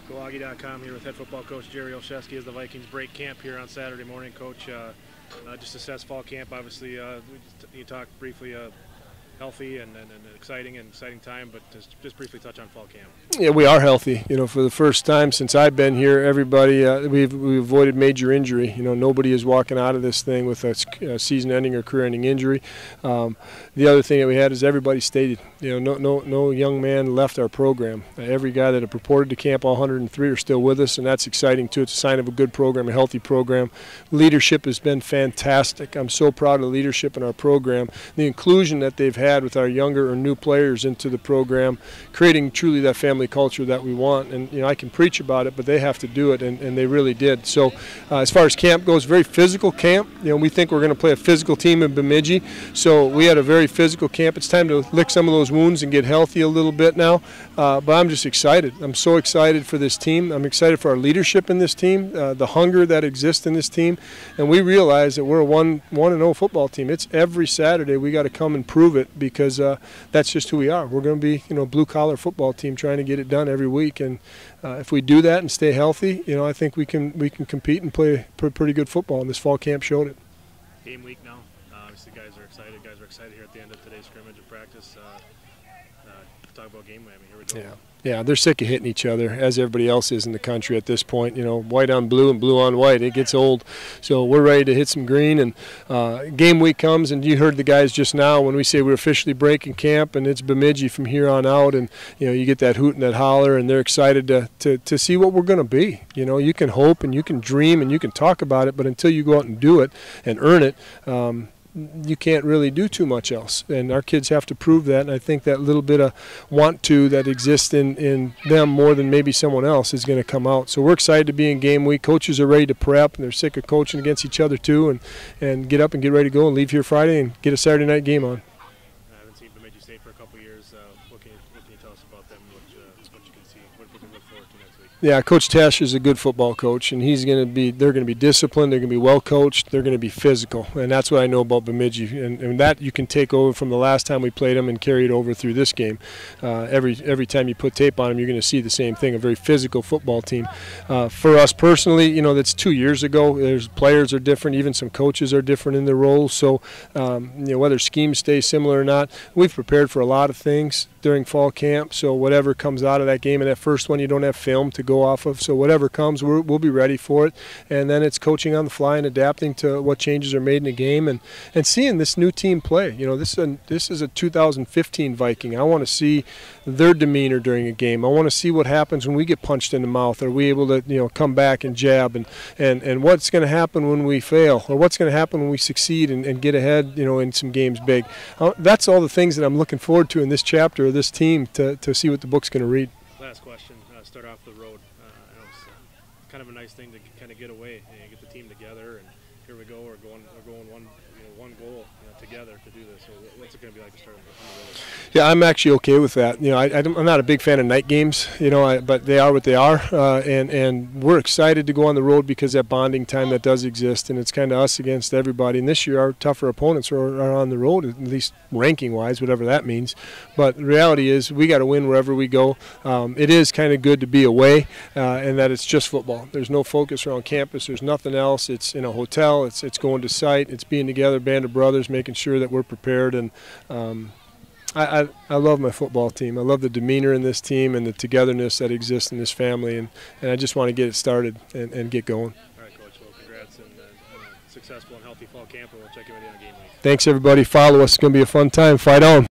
GoAugie.com here with head football coach Jerry Olszewski as the Vikings break camp here on Saturday morning. Coach, just assess fall camp. Obviously, you talked briefly healthy and exciting time, but just briefly touch on fall camp. Yeah, we are healthy. You know, for the first time since I've been here, everybody we've avoided major injury. You know, nobody is walking out of this thing with a season-ending or career-ending injury. The other thing that we had is everybody stayed. You know, no young man left our program. Every guy that had purported to camp, all 103, are still with us, and that's exciting too. It's a sign of a good program, a healthy program. Leadership has been fantastic. I'm so proud of the leadership in our program. The inclusion that they've had with our younger or new players into the program, creating truly that family culture that we want. And you know, I can preach about it, but they have to do it, and they really did. So as far as camp goes, very physical camp. You know, we think we're going to play a physical team in Bemidji, so we had a very physical camp. It's time to lick some of those wounds and get healthy a little bit now, but I'm just excited. I'm so excited for this team. I'm excited for our leadership in this team, the hunger that exists in this team, and we realize that we're a 1-0 football team. It's every Saturday we got to come and prove it, because that's just who we are. We're going to be, you know, blue-collar football team trying to get it done every week, and if we do that and stay healthy, you know, I think we can compete and play pretty good football, and this fall camp showed it. Game week now. Obviously, guys are excited. Guys are excited here at the end of today's scrimmage and practice. Talk about game week. I mean, here we go. Yeah, they're sick of hitting each other, as everybody else is in the country at this point. You know, white on blue and blue on white. It gets old. So we're ready to hit some green, and game week comes, and you heard the guys just now when we say we're officially breaking camp, and it's Bemidji from here on out, and you know, you get that hoot and that holler, and they're excited to see what we're going to be. You know, you can hope and you can dream and you can talk about it, but until you go out and do it and earn it, you can't really do too much else, and our kids have to prove that. And I think that little bit of want to that exists in them more than maybe someone else is going to come out. So we're excited to be in game week. Coaches are ready to prep, and they're sick of coaching against each other too, and get up and get ready to go and leave here Friday and get a Saturday night game on. I haven't seen Bemidji State for a couple of years. What can you tell us about them? What you can see? What we can look forward to next week? Yeah, Coach Tesh is a good football coach, and they're going to be disciplined, they're going to be well coached, they're going to be physical, and that's what I know about Bemidji, and that you can take over from the last time we played them and carry it over through this game. Every time you put tape on them, you're going to see the same thing, a very physical football team. For us personally, you know, that's 2 years ago. Players are different, even some coaches are different in their roles, so you know, whether schemes stay similar or not, we've prepared for a lot of things during fall camp, so whatever comes out of that game, and that first one you don't have film to go off of, so whatever comes, we'll be ready for it. And then it's coaching on the fly and adapting to what changes are made in the game, and seeing this new team play. You know, this is a 2015 Viking. I want to see their demeanor during a game. I want to see what happens when we get punched in the mouth. Are we able to, you know, come back and jab, and what's going to happen when we fail, or what's going to happen when we succeed and get ahead, you know, in some games big. That's all the things that I'm looking forward to in this chapter of this team, to see what the book's going to read. Last question, start off the road. I know it's kind of a nice thing to kind of get away and get the team together, and here we go. We're going one goal, you know, together to do this. So what's it going to be like to start on the road? Yeah, I'm actually okay with that. You know, I'm not a big fan of night games, you know, but they are what they are, and we're excited to go on the road because that bonding time that does exist, and it's kind of us against everybody. And this year, our tougher opponents are on the road, at least ranking-wise, whatever that means. But the reality is, we got to win wherever we go. It is kind of good to be away, and that it's just football. There's no focus around campus. There's nothing else. It's in a hotel. It's going to site. It's being together, band of brothers, making sure that we're prepared. And I love my football team. I love the demeanor in this team and the togetherness that exists in this family, and I just want to get it started and get going. All right, Coach. Well, congrats and successful and healthy fall camp, and we'll check in with you on game week. Thanks, everybody. Follow us. It's going to be a fun time. Fight on.